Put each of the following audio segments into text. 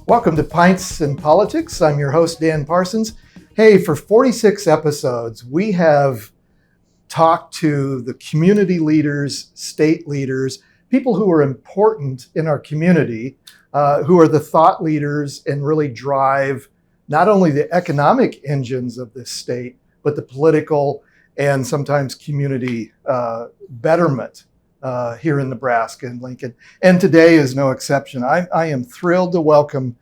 Welcome to Pints and Politics. I'm your host, Dan Parsons. Hey, for 46 episodes, we have talked to the community leaders, state leaders, people who are important in our community, who are the thought leaders and really drive not only the economic engines of this state, but the political and sometimes community betterment here in Nebraska and Lincoln. And today is no exception. I am thrilled to welcome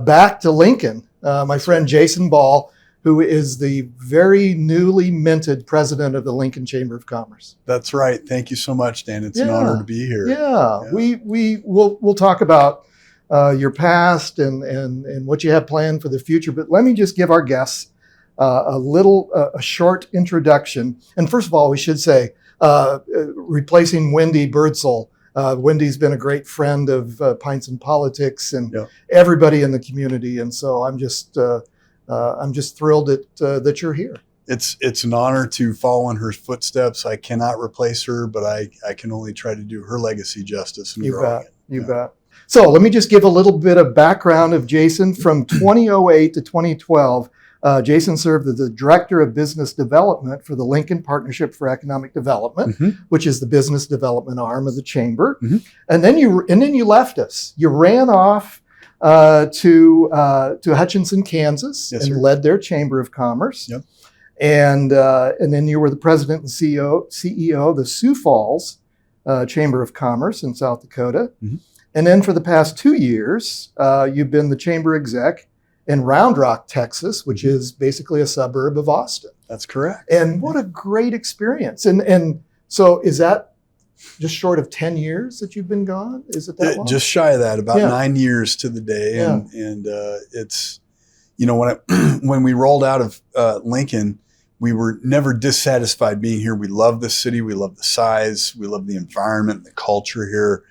back to Lincoln my friend Jason Ball, who is the very newly minted president of the Lincoln Chamber of Commerce. That's right. Thank you so much, Dan. It's an honor to be here. Yeah. We'll talk about your past and what you have planned for the future. But let me just give our guests a short introduction. And first of all, we should say, replacing Wendy Birdsall. Wendy's been a great friend of Pints and Politics and everybody in the community. And so I'm just thrilled that you're here. It's an honor to follow in her footsteps. I cannot replace her, but I can only try to do her legacy justice. You bet. So let me just give a little bit of background of Jason. From 2008 to 2012, Jason served as the Director of Business Development for the Lincoln Partnership for Economic Development, which is the business development arm of the chamber. And then you left us. You ran off to Hutchinson, Kansas, and led their Chamber of Commerce. And then you were the president and CEO of the Sioux Falls Chamber of Commerce in South Dakota. And then for the past 2 years, you've been the chamber exec in Round Rock, Texas, which is basically a suburb of Austin. That's correct. And what a great experience. And so is that just short of 10 years that you've been gone? Is it that long? Just shy of that, about 9 years to the day. And it's, when we rolled out of Lincoln, we were never dissatisfied being here. We love the city. We love the size. We love the environment, the culture here.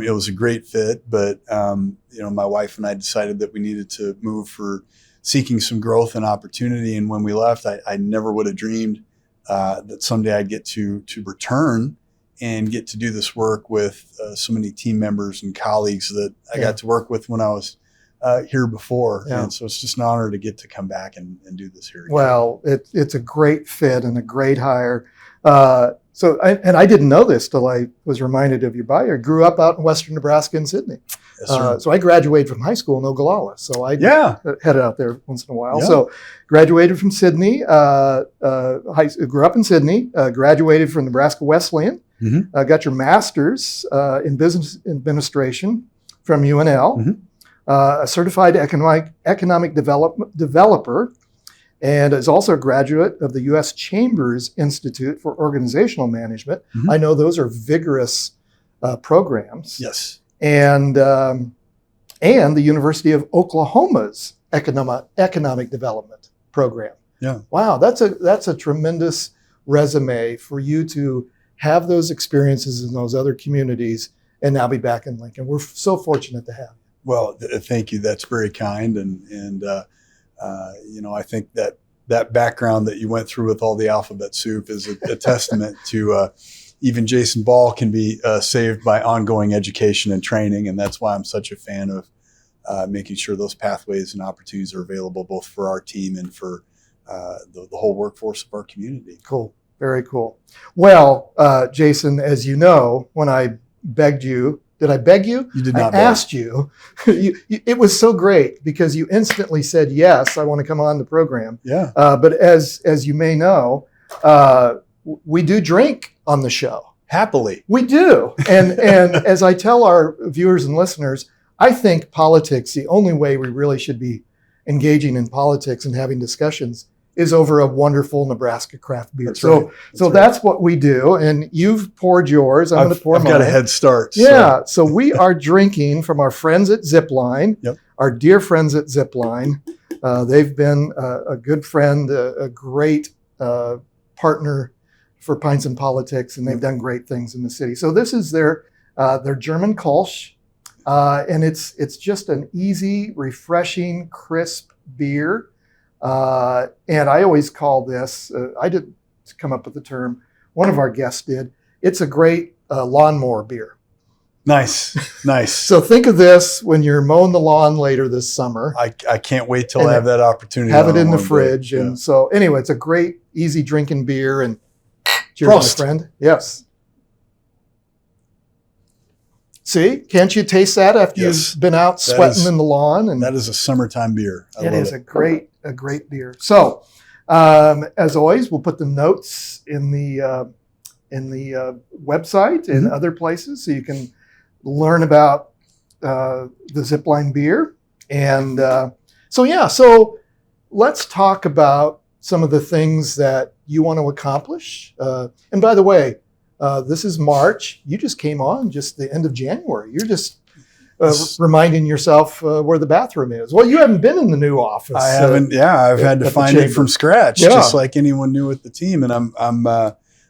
It was a great fit, but my wife and I decided that we needed to move for seeking some growth and opportunity. And when we left, I never would have dreamed that someday I'd get to return and get to do this work with so many team members and colleagues that I got to work with when I was here before. And so it's just an honor to get to come back and do this here again. Well, it's a great fit and a great hire. So I didn't know this till I was reminded of your bio. I grew up out in Western Nebraska in Sydney. Yes, sir. So I graduated from high school in Ogallala. So I headed out there once in a while. So graduated from Sydney, grew up in Sydney, graduated from Nebraska Wesleyan, got your master's in business administration from UNL, a certified economic developer, and is also a graduate of the U.S. Chambers Institute for Organizational Management. I know those are vigorous programs. Yes. And the University of Oklahoma's Economic Development Program. Yeah. Wow, that's a tremendous resume for you to have those experiences in those other communities and now be back in Lincoln. We're so fortunate to have you. Well, thank you. That's very kind. And I think that background that you went through with all the alphabet soup is a testament to even Jason Ball can be saved by ongoing education and training. And that's why I'm such a fan of making sure those pathways and opportunities are available both for our team and for the whole workforce of our community. Cool. Very cool. Well, Jason, as you know, when I begged you, did I beg you? You did not I asked you. It was so great because you instantly said, yes, I want to come on the program. Yeah. But as you may know, we do drink on the show. Happily. We do. And as I tell our viewers and listeners, I think politics, the only way we really should be engaging in politics and having discussions is over a wonderful Nebraska craft beer. That's what we do. And you've poured yours. I'm going to pour mine. I've got a head start. Yeah. So we are drinking from our friends at Zipline, our dear friends at Zipline. They've been a good friend, a great partner for Pints and Politics, and they've done great things in the city. So this is their German Kölsch, and it's just an easy, refreshing, crisp beer. And I always call this, I didn't come up with the term, one of our guests did, it's a great lawnmower beer. Nice. So think of this when you're mowing the lawn later this summer. I can't wait till I have that opportunity. Have it in the fridge. And so anyway, it's a great, easy drinking beer. And cheers, Prost. my friend. Yes. See, can't you taste that after you've been out sweating in the lawn? And that is a summertime beer. It is a great beer. So, as always, we'll put the notes in the website and other places so you can learn about the Zipline beer. And so let's talk about some of the things that you want to accomplish. And by the way, this is March. You just came on just the end of January. You're just reminding yourself where the bathroom is. Well, you haven't been in the new office. I haven't. I've had to find it from scratch, just like anyone new with the team. And I'm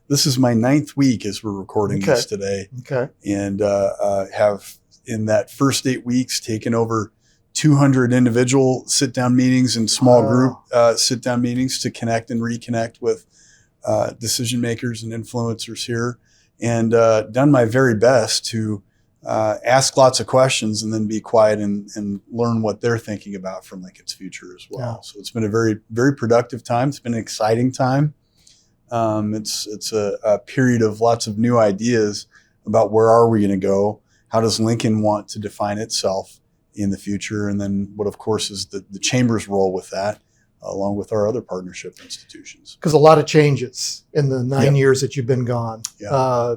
this is my 9th week as we're recording this today. Okay. And have in that first 8 weeks taken over 200 individual sit-down meetings and small group sit-down meetings to connect and reconnect with decision makers and influencers here, and done my very best to ask lots of questions and then be quiet and learn what they're thinking about for Lincoln's future as well. Yeah. So it's been a very, very productive time. It's been an exciting time. It's a period of lots of new ideas about where are we going to go? How does Lincoln want to define itself in the future? And then what, of course, is the Chamber's role with that, along with our other partnership institutions. Because a lot of changes in the 9 years that you've been gone. Yeah.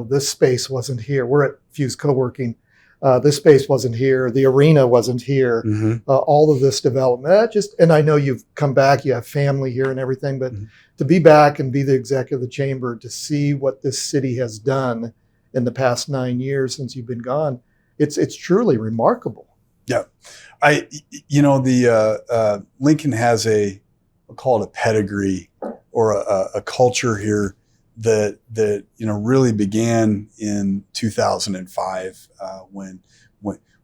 This space wasn't here. We're at Fuse Coworking. This space wasn't here. The arena wasn't here. All of this development, and I know you've come back, you have family here and everything, but to be back and be the executive of the Chamber, to see what this city has done in the past 9 years since you've been gone, it's truly remarkable. Yeah. Lincoln has I'll call it a pedigree or a culture here that really began in 2005 when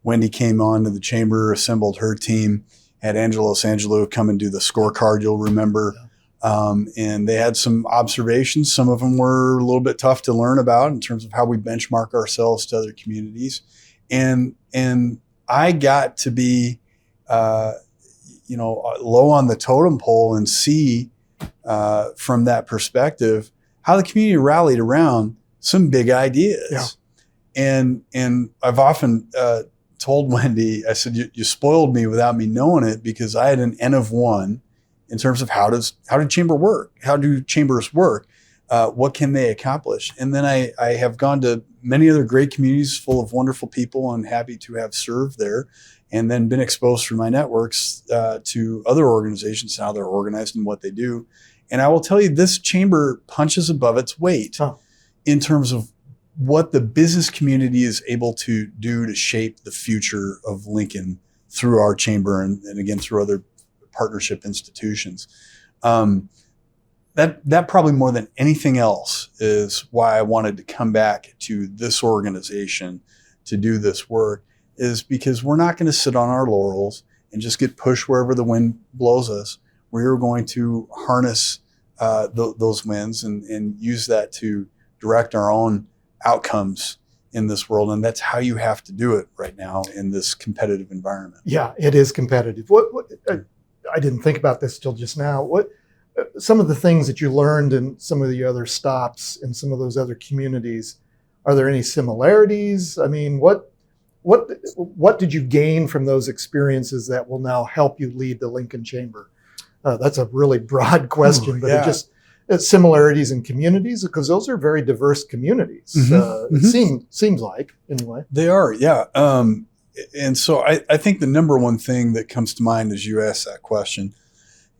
Wendy came on to the Chamber, assembled her team, had Angelo Sangelo come and do the scorecard, you'll remember. And they had some observations. Some of them were a little bit tough to learn about in terms of how we benchmark ourselves to other communities. And I got to be, low on the totem pole and see from that perspective how the community rallied around some big ideas. Yeah. And I've often told Wendy, I said, you spoiled me without me knowing it, because I had an N of 1 in terms of how did chamber work? How do chambers work? What can they accomplish? And then I have gone to many other great communities full of wonderful people and happy to have served there, and then been exposed through my networks to other organizations and how they're organized and what they do. And I will tell you, this chamber punches above its weight in terms of what the business community is able to do to shape the future of Lincoln through our chamber and again, through other partnership institutions. That probably more than anything else is why I wanted to come back to this organization to do this work, is because we're not going to sit on our laurels and just get pushed wherever the wind blows us. We're going to harness those winds and use that to direct our own outcomes in this world. And that's how you have to do it right now in this competitive environment. Yeah, it is competitive. I didn't think about this till just now. What some of the things that you learned in some of the other stops in some of those other communities, are there any similarities? I mean, what did you gain from those experiences that will now help you lead the Lincoln Chamber? That's a really broad question, but it's similarities in communities, because those are very diverse communities. It seems like, anyway. They are, yeah. And so I think the number one thing that comes to mind as you ask that question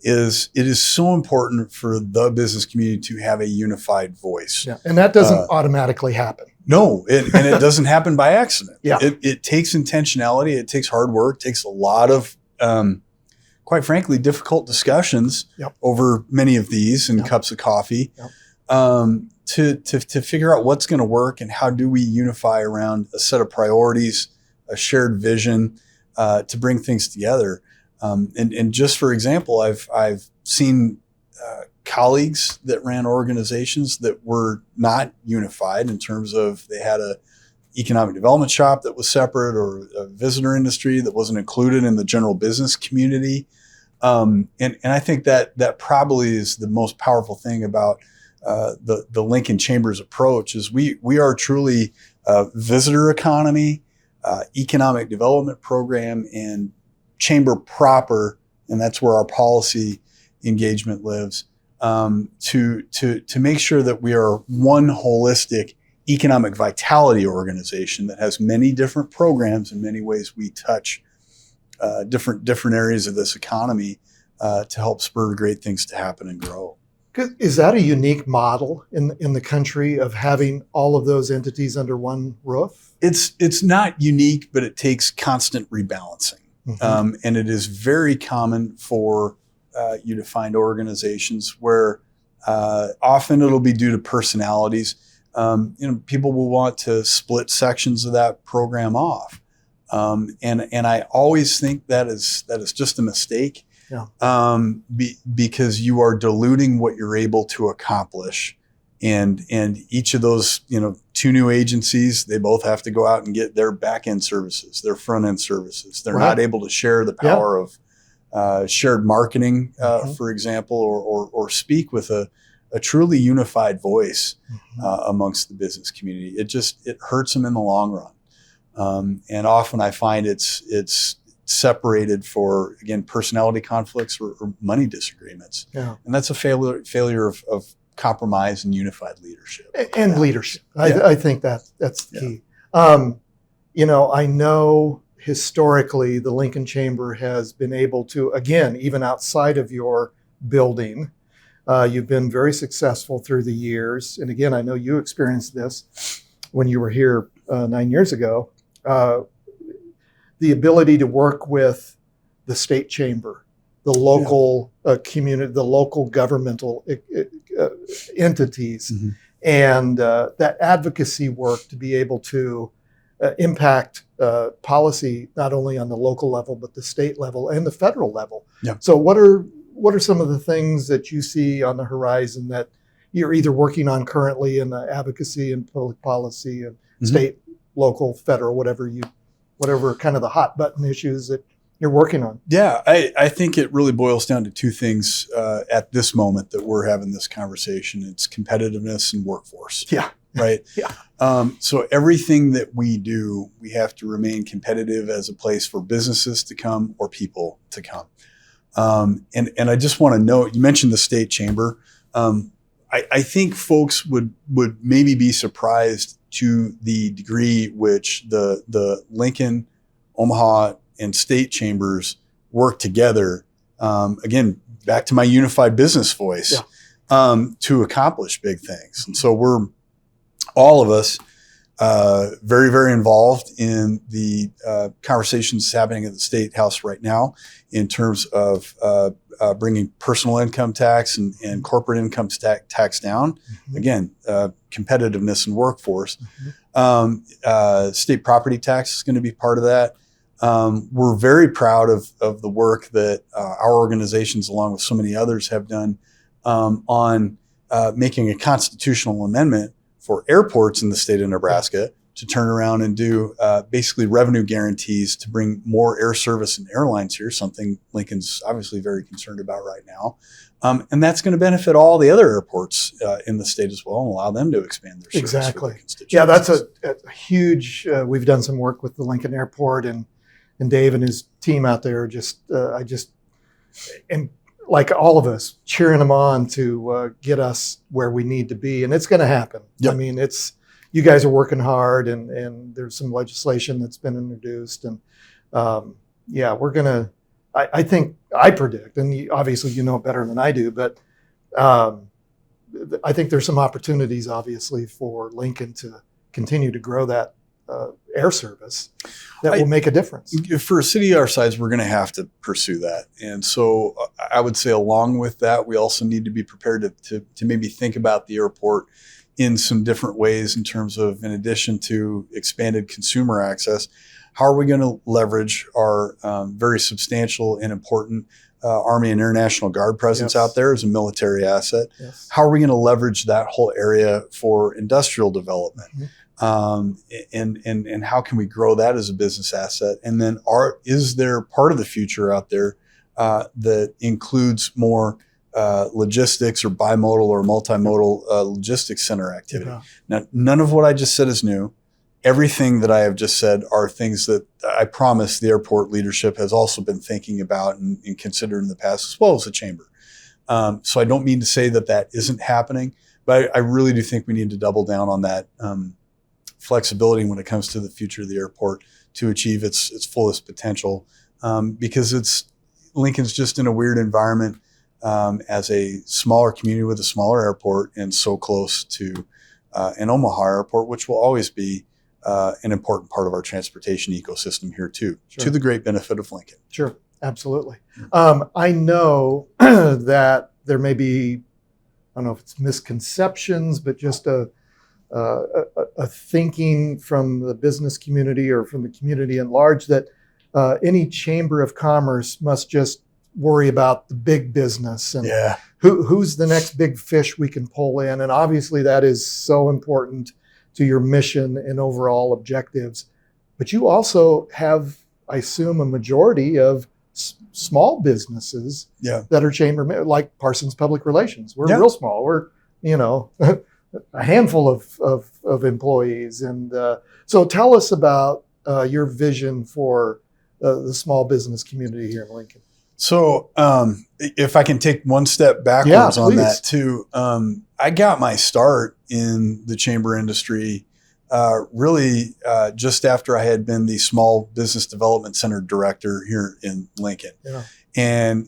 is it is so important for the business community to have a unified voice. Yeah, and that doesn't automatically happen. No, and it doesn't happen by accident. Yeah. It takes intentionality. It takes hard work. It takes a lot of, quite frankly, difficult discussions over many of these and cups of coffee to figure out what's going to work and how do we unify around a set of priorities, a shared vision to bring things together. And just for example, I've seen colleagues that ran organizations that were not unified in terms of they had a economic development shop that was separate, or a visitor industry that wasn't included in the general business community. And I think that probably is the most powerful thing about the Lincoln Chamber's approach is we are truly a visitor economy, economic development program, and chamber proper, and that's where our policy engagement lives, to make sure that we are one holistic economic vitality organization that has many different programs. In many ways, we touch different areas of this economy to help spur great things to happen and grow. Is that a unique model in the country of having all of those entities under one roof? It's not unique, but it takes constant rebalancing. Mm-hmm. And it is very common for you to find organizations where often it'll be due to personalities. People will want to split sections of that program off. And I always think that is just a mistake. Yeah. Because you are diluting what you're able to accomplish. And each of those, two new agencies, they both have to go out and get their back end services, their front end services. They're Right. not able to share the power of shared marketing, for example, or speak with a truly unified voice amongst the business community. It hurts them in the long run. And often I find it's separated for, again, personality conflicts or money disagreements. Yeah. And that's a failure of compromise and unified leadership. And leadership. Yeah. I think that's the key. I know historically the Lincoln Chamber has been able to, again, even outside of your building, you've been very successful through the years. And again, I know you experienced this when you were here 9 years ago. The ability to work with the state chamber, the local community, the local governmental entities, Mm-hmm. and that advocacy work to be able to impact policy not only on the local level but the state level and the federal level. Yeah. So what are some of the things that you see on the horizon that you're either working on currently in the advocacy and public policy and state, local, federal, whatever kind of the hot button issues that you're working on? Yeah, I think it really boils down to two things at this moment that we're having this conversation. It's competitiveness and workforce. Yeah. Right? Yeah. So everything that we do, we have to remain competitive as a place for businesses to come or people to come. And I just want to note, you mentioned the state chamber. I think folks would maybe be surprised to the degree which the Lincoln, Omaha, and state chambers work together. Again, back to my unified business voice, to accomplish big things. And so we're all of us very, very involved in the conversations happening at the State House right now in terms of bringing personal income tax and corporate income tax down. Mm-hmm. Again, competitiveness and workforce. State property tax is going to be part of that. We're very proud of the work that our organizations, along with so many others, have done on making a constitutional amendment for airports in the state of Nebraska to turn around and do basically revenue guarantees to bring more air service and airlines here, something Lincoln's obviously very concerned about right now. And that's going to benefit all the other airports in the state as well and allow them to expand their service. Exactly. For their constituents. Yeah, that's a huge, we've done some work with the Lincoln Airport and Dave and his team out there and like all of us, cheering them on to get us where we need to be. And it's going to happen. Yep. I mean, you guys are working hard and there's some legislation that's been introduced. And we're going to, I predict, and obviously you know it better than I do, but I think there's some opportunities obviously for Lincoln to continue to grow that air service that will make a difference. For a city our size, we're going to have to pursue that. And so I would say along with that, we also need to be prepared to maybe think about the airport in some different ways in terms of, in addition to expanded consumer access, How are we going to leverage our very substantial and important Army and Air National Guard presence out there as a military asset? Yes. How are we going to leverage that whole area for industrial development? And how can we grow that as a business asset? And then is there part of the future out there that includes more logistics or bimodal or multimodal logistics center activity? Yeah. Now, none of what I just said is new. Everything that I have just said are things that I promise the airport leadership has also been thinking about and considered in the past, as well as the chamber. So I don't mean to say that isn't happening, but I really do think we need to double down on that flexibility when it comes to the future of the airport to achieve its fullest potential, because Lincoln's just in a weird environment as a smaller community with a smaller airport and so close to an Omaha airport, which will always be an important part of our transportation ecosystem here too, to the great benefit of Lincoln. Sure, absolutely. I know that there may be, I don't know if it's misconceptions, but just a thinking from the business community or from the community at large that any chamber of commerce must just worry about the big business and who's the next big fish we can pull in. And obviously that is so important to your mission and overall objectives. But you also have, I assume, a majority of small businesses that are chamber, like Parsons Public Relations. We're real small. We're, a handful of employees. And so tell us about your vision for the small business community here in Lincoln. So if I can take one step backwards on that too, I got my start in the chamber industry really just after I had been the Small Business Development Center director here in Lincoln. Yeah. And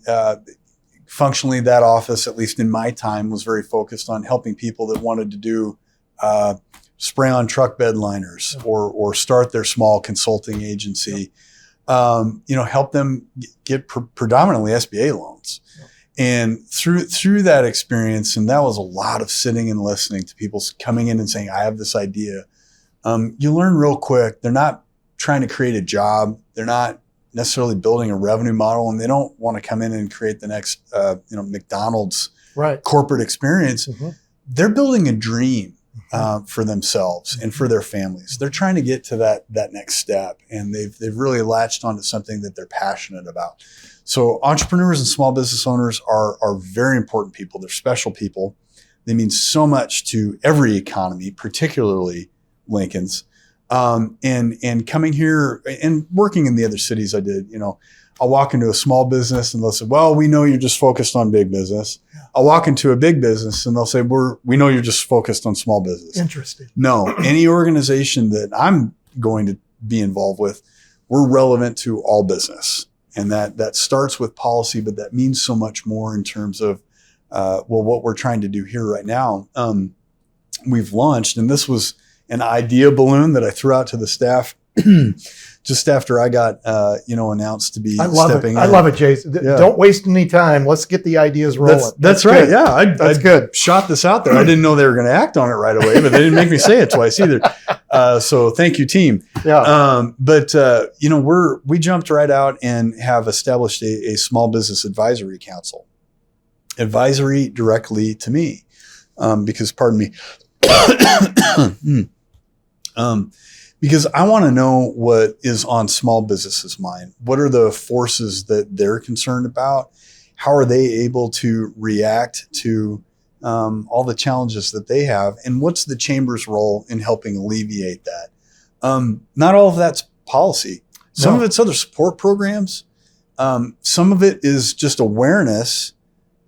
functionally that office, at least in my time, was very focused on helping people that wanted to do spray-on truck bed liners or start their small consulting agency. Help them get predominantly SBA loans. And through that experience, and that was a lot of sitting and listening to people coming in and saying, I have this idea. You learn real quick, they're not trying to create a job. They're not necessarily building a revenue model, and they don't want to come in and create the next, McDonald's corporate experience. Mm-hmm. They're building a dream for themselves and for their families. They're trying to get to that next step, and they've really latched onto something that they're passionate about. So entrepreneurs and small business owners are very important people. They're special people. They mean so much to every economy, particularly Lincoln's. And coming here and working in the other cities I did, I'll walk into a small business and they'll say, well, we know you're just focused on big business. I'll walk into a big business and they'll say, we know you're just focused on small business. Interesting. No, any organization that I'm going to be involved with, we're relevant to all business. And that starts with policy, but that means so much more in terms of, what we're trying to do here right now. We've launched, and this was an idea balloon that I threw out to the staff just after I got, announced to be stepping in. I love it, Jason. Yeah. Don't waste any time. Let's get the ideas rolling. That's right. Good. Yeah. That's good. Shot this out there. I didn't know they were going to act on it right away, but they didn't make me say it twice either. So thank you, team. Yeah. We jumped right out and have established a small business advisory council. Advisory directly to me, because because I want to know what is on small businesses' mind. What are the forces that they're concerned about? How are they able to react to all the challenges that they have? And what's the chamber's role in helping alleviate that? Not all of that's policy. Some of it's other support programs. Some of it is just awareness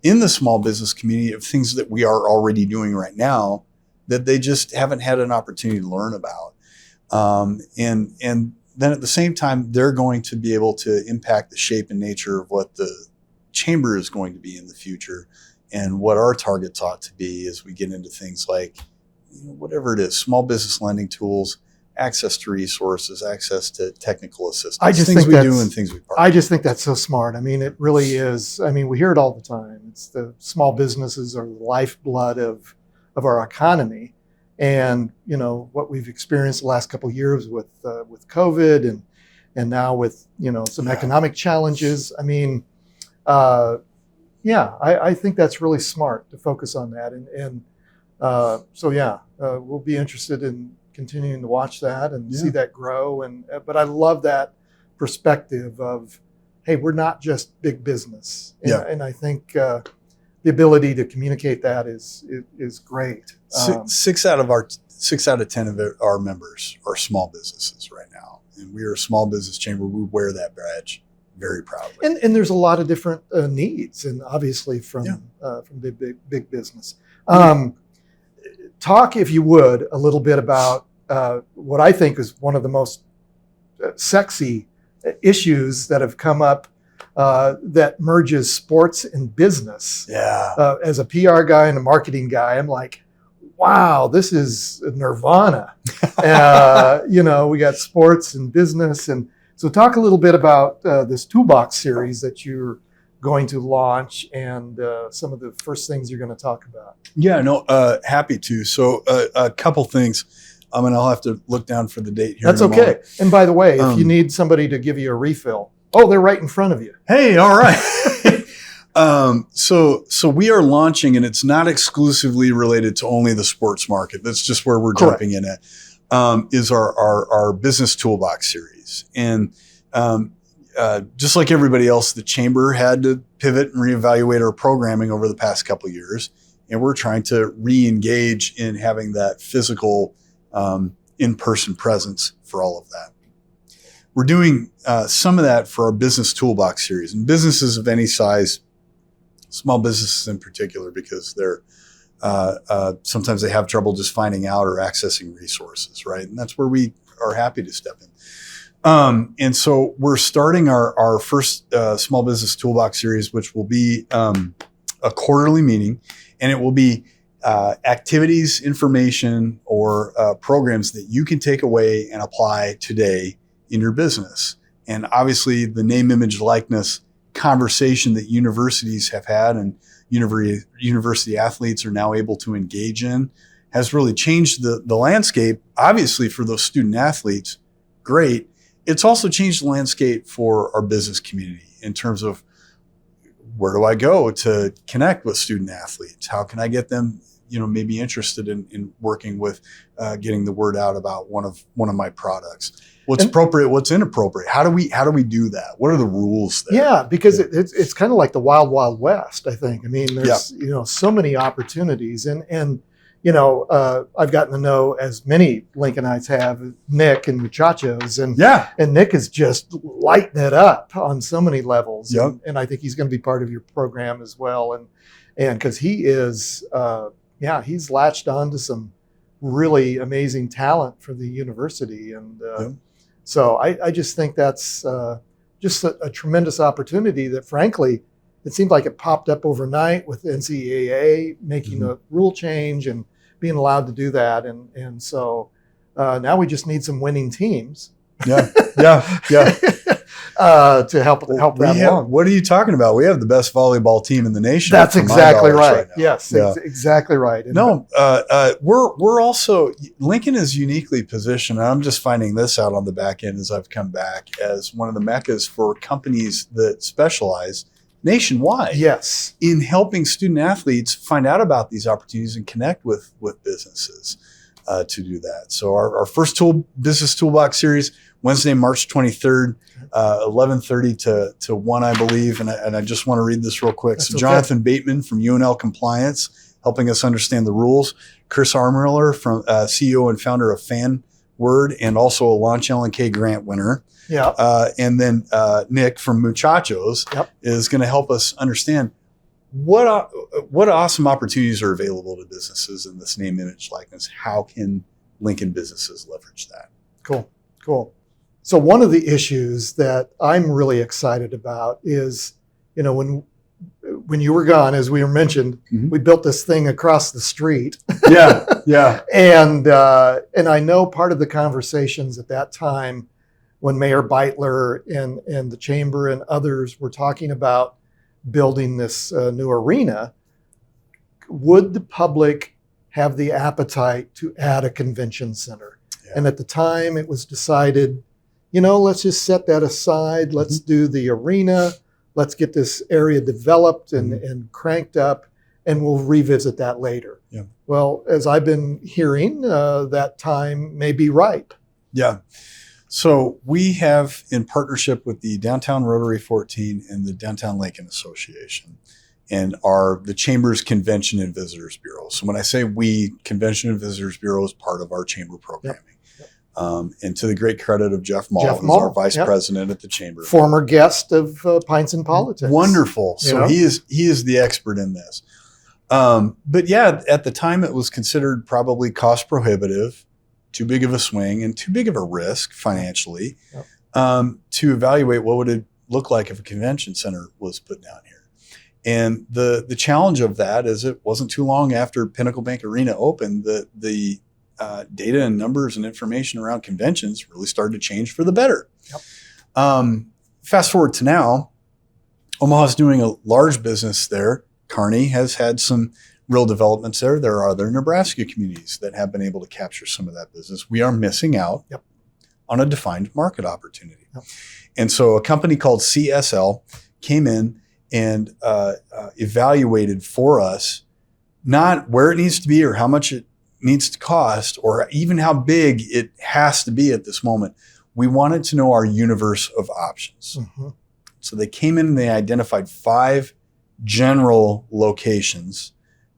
in the small business community of things that we are already doing right now that they just haven't had an opportunity to learn about. And then at the same time, they're going to be able to impact the shape and nature of what the chamber is going to be in the future and what our targets ought to be as we get into things like, whatever it is, small business lending tools, access to resources, access to technical assistance, I just things think we do and things we partner. I just think that's so smart. I mean, it really is. I mean, we hear it all the time. It's the small businesses are the lifeblood of our economy. And, what we've experienced the last couple of years with COVID and now with some economic challenges. I mean, I think that's really smart to focus on that, and we'll be interested in continuing to watch that and see that grow. But I love that perspective of, hey, we're not just big business, and I think the ability to communicate that is great. 6 out of 10 of our members are small businesses right now, and we are a small business chamber. We wear that badge very proudly. And there's a lot of different needs, and obviously from big business. Talk, if you would, a little bit about what I think is one of the most sexy issues that have come up that merges sports and business. As a PR guy and a marketing guy, I'm like, wow, this is nirvana. We got sports and business. And so talk a little bit about this Toolbox series that you're going to launch and some of the first things you're going to talk about. Happy to. So a couple things. And I'll have to look down for the date here. That's okay. Moment. And by the way, if you need somebody to give you a refill, they're right in front of you. Hey, all right. So we are launching, and it's not exclusively related to only the sports market. That's just where we're jumping in at, is our business toolbox series. And just like everybody else, the chamber had to pivot and reevaluate our programming over the past couple of years. And we're trying to re-engage in having that physical in-person presence for all of that. We're doing some of that for our business toolbox series, and businesses of any size, small businesses in particular, because they're sometimes they have trouble just finding out or accessing resources, right? And that's where we are happy to step in. And so we're starting our first small business toolbox series, which will be a quarterly meeting, and it will be activities, information, or programs that you can take away and apply today in your business. And obviously the name, image, likeness conversation that universities have had and university athletes are now able to engage in has really changed the landscape. Obviously for those student athletes, great. It's also changed the landscape for our business community in terms of, where do I go to connect with student athletes? How can I get them, maybe interested in working with getting the word out about one of my products? What's appropriate? What's inappropriate? How do we do that? What are the rules there? Yeah, because it's kind of like the wild, wild west, I think. I mean, there's so many opportunities, and I've gotten to know, as many Lincolnites have, Nick and Muchachos, and Nick is just lighting it up on so many levels. And I think he's going to be part of your program as well, and because he is, he's latched on to some really amazing talent for the university, and so I just think that's just a tremendous opportunity that, frankly, it seemed like it popped up overnight with NCAA making a rule change and being allowed to do that. And so now we just need some winning teams. To help that along. What are you talking about? We have the best volleyball team in the nation. That's exactly right. Yes, exactly right. And we're also, Lincoln is uniquely positioned. And I'm just finding this out on the back end as I've come back, as one of the meccas for companies that specialize nationwide in helping student athletes find out about these opportunities and connect with businesses to do that. So our first business toolbox series, Wednesday, March 23rd, 11:30 to 1, I believe. And I just want to read this real quick. That's so Jonathan Bateman from UNL Compliance, helping us understand the rules. Chris Armiller, from CEO and founder of FanWord, and also a Launch L&K grant winner. And then Nick from Muchachos is going to help us understand what awesome opportunities are available to businesses in this name, image, likeness. How can Lincoln businesses leverage that? Cool. So one of the issues that I'm really excited about is, when you were gone, as we mentioned, we built this thing across the street. And I know part of the conversations at that time, when Mayor Beitler and the chamber and others were talking about building this new arena, would the public have the appetite to add a convention center? And at the time it was decided let's just set that aside. Let's do the arena. Let's get this area developed and cranked up, and we'll revisit that later. Yeah. Well, as I've been hearing, that time may be ripe. Yeah. So we have, in partnership with the Downtown Rotary 14 and the Downtown Lincoln Association, and the Chamber's Convention and Visitors Bureau. So when I say we, Convention and Visitors Bureau is part of our Chamber programming. Yep. And to the great credit of Jeff Mull, who's our Vice President at the Chamber. Former guest of Pints and Politics. Wonderful. So he is the expert in this. But yeah, at the time it was considered probably cost prohibitive, too big of a swing, and too big of a risk financially to evaluate what would it look like if a convention center was put down here. And the challenge of that is it wasn't too long after Pinnacle Bank Arena opened that the data and numbers and information around conventions really started to change for the better. Yep. Fast forward to now, Omaha's doing a large business there. Kearney has had some real developments there. There are other Nebraska communities that have been able to capture some of that business. We are missing out on a defined market opportunity. Yep. And so a company called CSL came in and evaluated for us not where it needs to be or how much it needs to cost or even how big it has to be at this moment. We wanted to know our universe of options. Mm-hmm. So they came in and they identified 5 general locations,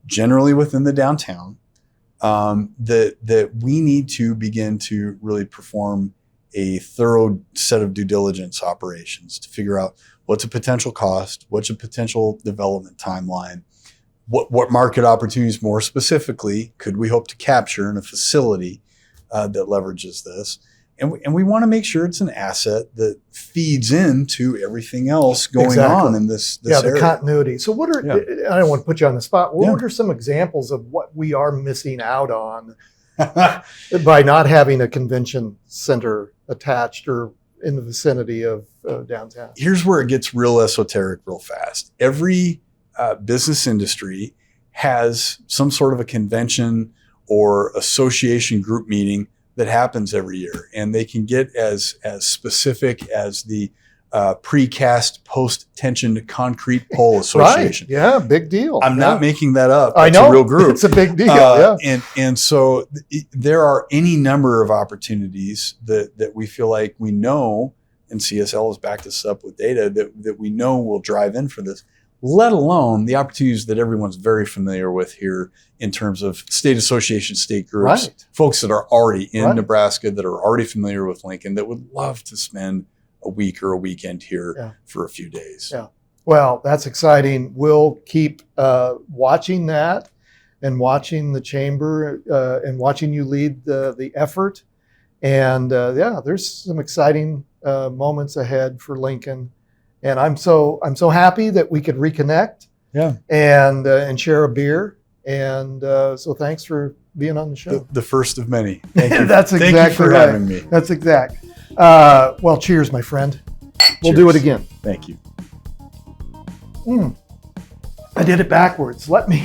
generally within the downtown, that we need to begin to really perform a thorough set of due diligence operations to figure out what's a potential cost, what's a potential development timeline, what market opportunities more specifically could we hope to capture in a facility that leverages this. And we want to make sure it's an asset that feeds into everything else going on in this area. The continuity. So what are, I don't want to put you on the spot, what are some examples of what we are missing out on by not having a convention center attached or in the vicinity of downtown? Here's where it gets real esoteric real fast. Every business industry has some sort of a convention or association group meeting that happens every year, and they can get as specific as the precast post-tensioned concrete pole association. Right. Yeah, big deal. I'm not making that up. I know. It's a real group. It's a big deal. And so there are any number of opportunities that we feel like we know, and CSL has backed us up with data that we know will drive in for this, let alone the opportunities that everyone's very familiar with here in terms of state association, state groups, folks that are already in Nebraska, that are already familiar with Lincoln, that would love to spend a week or a weekend here for a few days. Yeah. Well, that's exciting. We'll keep watching that and watching the chamber and watching you lead the effort. And there's some exciting moments ahead for Lincoln. And I'm so happy that we could reconnect and share a beer. And so thanks for being on the show. The first of many. Thank you. That's exactly Thank you for having me. That's exact. Well, cheers, my friend. We'll do it again. Thank you. I did it backwards. Let me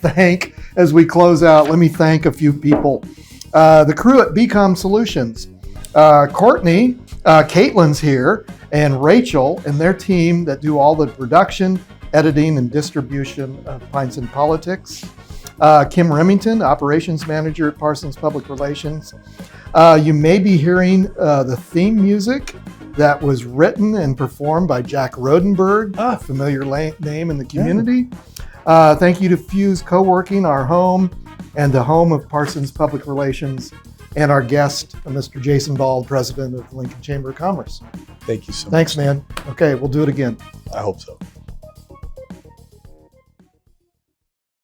thank, as we close out, let me thank a few people. The crew at BCom Solutions. Courtney, Caitlin's here, and Rachel and their team that do all the production, editing, and distribution of Pints and Politics. Kim Remington, Operations Manager at Parsons Public Relations. You may be hearing the theme music that was written and performed by Jack Rodenberg, a familiar name in the community. Thank you to Fuse Coworking, our home, and the home of Parsons Public Relations, and our guest, Mr. Jason Ball, President of the Lincoln Chamber of Commerce. Thank you so much. Thanks, man. Okay, we'll do it again. I hope so.